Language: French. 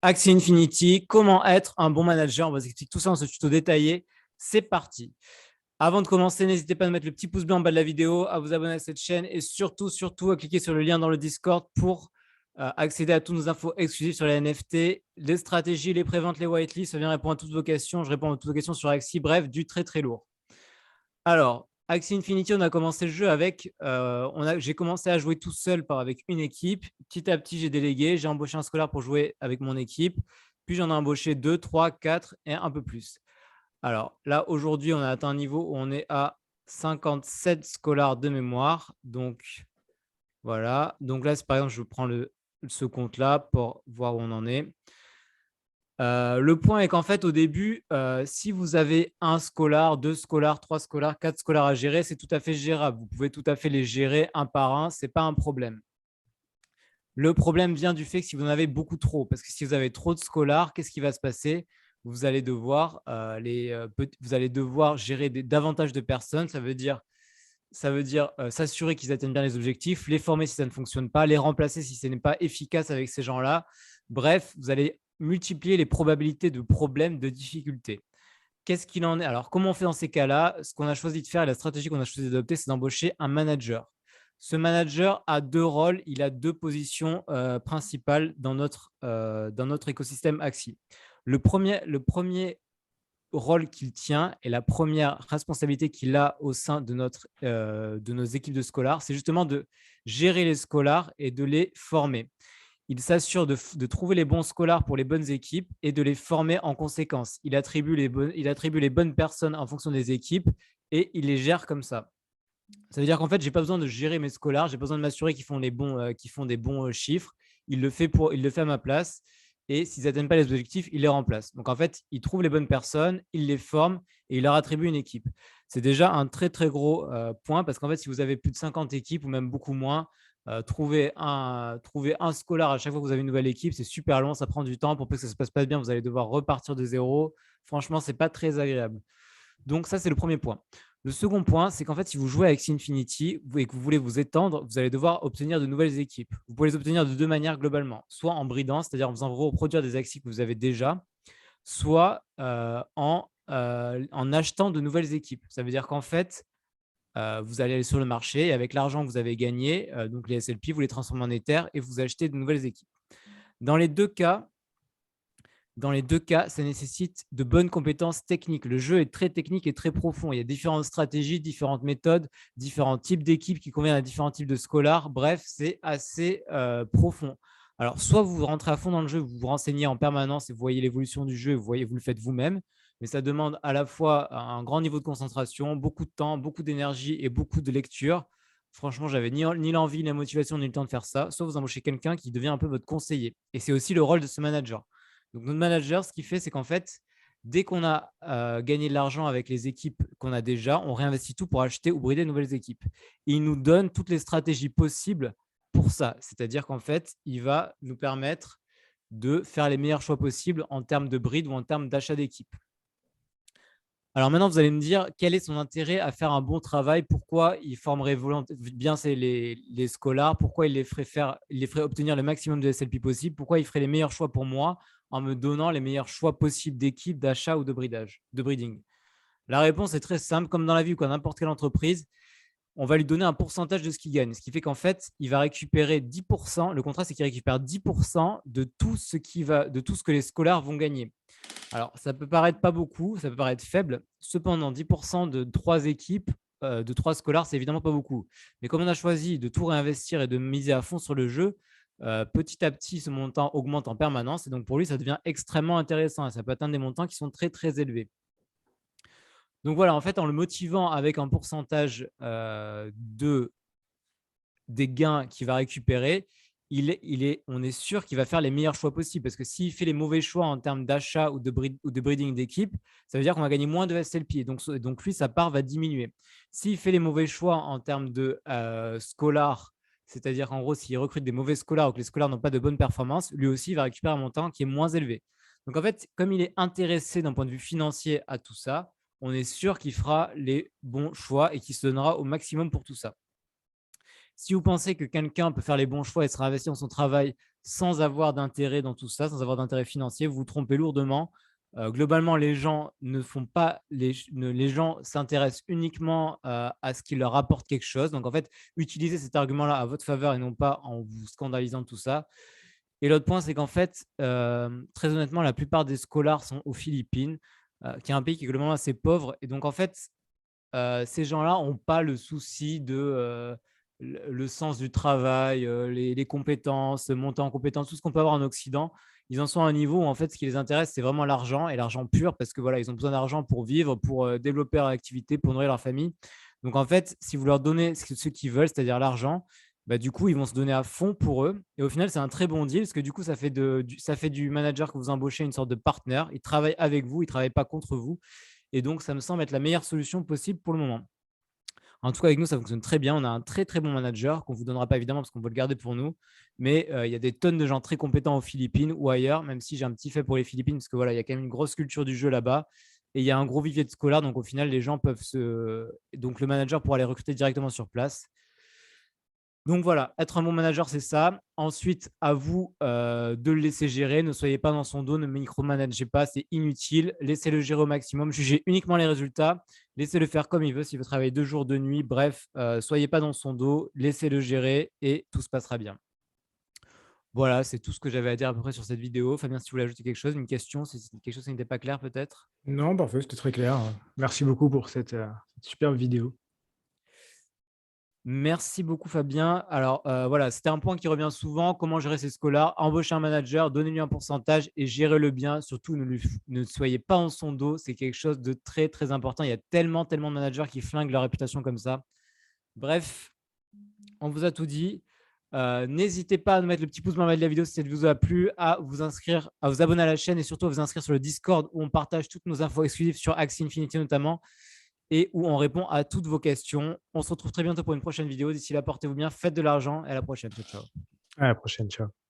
Axie Infinity, comment être un bon manager? On va vous expliquer tout ça dans ce tuto détaillé. C'est parti. Avant de commencer, n'hésitez pas à mettre le petit pouce bleu en bas de la vidéo, à vous abonner à cette chaîne et surtout, à cliquer sur le lien dans le Discord pour accéder à toutes nos infos exclusives sur les NFT, les stratégies, les préventes, les whitelists. Ça vient répondre à toutes vos questions. Je réponds à toutes vos questions sur Axie. Bref, du très lourd. Alors, Axie Infinity, on a commencé le jeu avec. J'ai commencé à jouer tout seul avec une équipe. Petit à petit, j'ai délégué. J'ai embauché un scolaire pour jouer avec mon équipe. Puis j'en ai embauché 2, 3, 4 et un peu plus. Alors là, aujourd'hui, on a atteint un niveau où on est à 57 scolaires de mémoire. Donc voilà. Donc là, par exemple, je prends ce compte-là pour voir où on en est. Le point est qu'en fait, au début, si vous avez un scolar, deux scholars, trois scholars, quatre scholars à gérer, c'est tout à fait gérable. Vous pouvez tout à fait les gérer un par un, ce n'est pas un problème. Le problème vient du fait que si vous en avez beaucoup trop, parce que si vous avez trop de scholars, qu'est-ce qui va se passer? Vous allez devoir, gérer davantage de personnes. Ça veut dire s'assurer qu'ils atteignent bien les objectifs, les former si ça ne fonctionne pas, les remplacer si ce n'est pas efficace avec ces gens-là. Bref, vous allez multiplier les probabilités de problèmes, de difficultés. Qu'est-ce qu'il en est? Alors, comment on fait dans ces cas-là? Ce qu'on a choisi de faire et la stratégie qu'on a choisi d'adopter, c'est d'embaucher un manager. Ce manager a deux rôles, il a deux positions principales dans notre écosystème Axie. Le premier rôle qu'il tient et la première responsabilité qu'il a au sein de nos équipes de scholars, c'est justement de gérer les scholars et de les former. Il s'assure de trouver les bons scholars pour les bonnes équipes et de les former en conséquence. Il attribue les bonnes personnes en fonction des équipes et il les gère comme ça. Ça veut dire qu'en fait, je n'ai pas besoin de gérer mes scholars, j'ai besoin de m'assurer qu'ils font des bons chiffres. Il le fait à ma place. Et s'ils n'atteignent pas les objectifs, il les remplace. Donc en fait, il trouve les bonnes personnes, il les forme et il leur attribue une équipe. C'est déjà un très gros point parce qu'en fait, si vous avez plus de 50 équipes ou même beaucoup moins, trouver un scholar à chaque fois que vous avez une nouvelle équipe, c'est super long, ça prend du temps. Pour peu que ça se passe pas bien, vous allez devoir repartir de zéro. Franchement, ce n'est pas très agréable. Donc ça, c'est le premier point. Le second point, c'est qu'en fait, si vous jouez avec Infinity et que vous voulez vous étendre, vous allez devoir obtenir de nouvelles équipes. Vous pouvez les obtenir de deux manières globalement. Soit en bridant, c'est-à-dire en faisant reproduire des axes que vous avez déjà, soit en achetant de nouvelles équipes. Ça veut dire qu'en fait, vous allez aller sur le marché et avec l'argent que vous avez gagné, donc les SLP, vous les transformez en Ether et vous achetez de nouvelles équipes. Dans les deux cas, ça nécessite de bonnes compétences techniques. Le jeu est très technique et très profond. Il y a différentes stratégies, différentes méthodes, différents types d'équipes qui conviennent à différents types de scholars. Bref, c'est assez profond. Alors, soit vous rentrez à fond dans le jeu, vous vous renseignez en permanence et vous voyez l'évolution du jeu, vous le faites vous-même. Mais ça demande à la fois un grand niveau de concentration, beaucoup de temps, beaucoup d'énergie et beaucoup de lecture. Franchement, j'avais ni l'envie, ni la motivation, ni le temps de faire ça. Soit vous embauchez quelqu'un qui devient un peu votre conseiller. Et c'est aussi le rôle de ce manager. Donc, notre manager, ce qu'il fait, c'est qu'en fait, dès qu'on a gagné de l'argent avec les équipes qu'on a déjà, on réinvestit tout pour acheter ou brider de nouvelles équipes. Et il nous donne toutes les stratégies possibles pour ça. C'est-à-dire qu'en fait, il va nous permettre de faire les meilleurs choix possibles en termes de bride ou en termes d'achat d'équipe. Alors maintenant, vous allez me dire quel est son intérêt à faire un bon travail, pourquoi il formerait bien les scholars, pourquoi il les ferait obtenir le maximum de SLP possible, pourquoi il ferait les meilleurs choix pour moi en me donnant les meilleurs choix possibles d'équipe, d'achat ou de breeding. La réponse est très simple, comme dans la vie ou dans n'importe quelle entreprise, on va lui donner un pourcentage de ce qu'il gagne. Ce qui fait qu'en fait, il va récupérer 10%. Le contrat, c'est qu'il récupère 10% de tout ce que les scholars vont gagner. Alors, ça peut paraître pas beaucoup, ça peut paraître faible. Cependant, 10% de 3 équipes, de 3 scholars, c'est évidemment pas beaucoup. Mais comme on a choisi de tout réinvestir et de miser à fond sur le jeu, petit à petit, ce montant augmente en permanence. Et donc, pour lui, ça devient extrêmement intéressant. Et ça peut atteindre des montants qui sont très élevés. Donc voilà, en fait, en le motivant avec un pourcentage des gains qu'il va récupérer, on est sûr qu'il va faire les meilleurs choix possibles. Parce que s'il fait les mauvais choix en termes d'achat ou de breeding d'équipe, ça veut dire qu'on va gagner moins de SLP. Donc lui, sa part va diminuer. S'il fait les mauvais choix en termes de scholars, c'est-à-dire en gros, s'il recrute des mauvais scholars ou que les scholars n'ont pas de bonnes performances, lui aussi, il va récupérer un montant qui est moins élevé. Donc en fait, comme il est intéressé d'un point de vue financier à tout ça, on est sûr qu'il fera les bons choix et qu'il se donnera au maximum pour tout ça. Si vous pensez que quelqu'un peut faire les bons choix et se réinvestir dans son travail sans avoir d'intérêt dans tout ça, sans avoir d'intérêt financier, vous vous trompez lourdement. Globalement, les gens ne font pas les gens s'intéressent uniquement, à ce qui leur apporte quelque chose. Donc en fait, utilisez cet argument-là à votre faveur et non pas en vous scandalisant de tout ça. Et l'autre point, c'est qu'en fait, très honnêtement, la plupart des scholars sont aux Philippines, qui est un pays qui est globalement assez pauvre et donc en fait, ces gens-là ont pas le souci de, le sens du travail, les compétences, monter en compétences, tout ce qu'on peut avoir en Occident. Ils en sont à un niveau où en fait, ce qui les intéresse, c'est vraiment l'argent et l'argent pur parce que voilà, ils ont besoin d'argent pour vivre, pour, développer leur activité, pour nourrir leur famille. Donc en fait, si vous leur donnez ce qu'ils veulent, c'est-à-dire l'argent, bah, du coup, ils vont se donner à fond pour eux et au final, c'est un très bon deal parce que du coup, ça fait du manager que vous embauchez une sorte de partenaire. Il travaille avec vous, il ne travaille pas contre vous et donc ça me semble être la meilleure solution possible pour le moment. En tout cas, avec nous, ça fonctionne très bien. On a un très, très bon manager qu'on ne vous donnera pas évidemment parce qu'on veut le garder pour nous. Mais il y a des tonnes de gens très compétents aux Philippines ou ailleurs, même si j'ai un petit fait pour les Philippines parce que voilà, il y a quand même une grosse culture du jeu là-bas et il y a un gros vivier de scolaires. Donc au final, les gens peuvent se. Donc le manager pourra les recruter directement sur place. Donc voilà, être un bon manager, c'est ça. Ensuite, à vous de le laisser gérer. Ne soyez pas dans son dos, ne micromanagez pas, c'est inutile. Laissez-le gérer au maximum. Jugez uniquement les résultats. Laissez-le faire comme il veut. S'il veut travailler 2 jours, 2 nuits, bref, soyez pas dans son dos. Laissez-le gérer et tout se passera bien. Voilà, c'est tout ce que j'avais à dire à peu près sur cette vidéo. Fabien, si tu voulais ajouter quelque chose, une question, si c'était quelque chose qui n'était pas clair peut-être. Non, parfait, c'était très clair. Merci beaucoup pour cette superbe vidéo. Merci beaucoup Fabien. Alors voilà, c'était un point qui revient souvent. Comment gérer ses scolaires? Embaucher un manager, donnez-lui un pourcentage et gérez-le bien. Surtout, ne soyez pas en son dos. C'est quelque chose de très, très important. Il y a tellement, tellement de managers qui flinguent leur réputation comme ça. Bref, on vous a tout dit. N'hésitez pas à nous mettre le petit pouce en bas de la vidéo si cette vous a plu, à vous inscrire, à vous abonner à la chaîne et surtout à vous inscrire sur le Discord où on partage toutes nos infos exclusives sur Axie Infinity notamment et où on répond à toutes vos questions. On se retrouve très bientôt pour une prochaine vidéo. D'ici là, portez-vous bien, faites de l'argent et à la prochaine. Ciao, ciao. À la prochaine, ciao.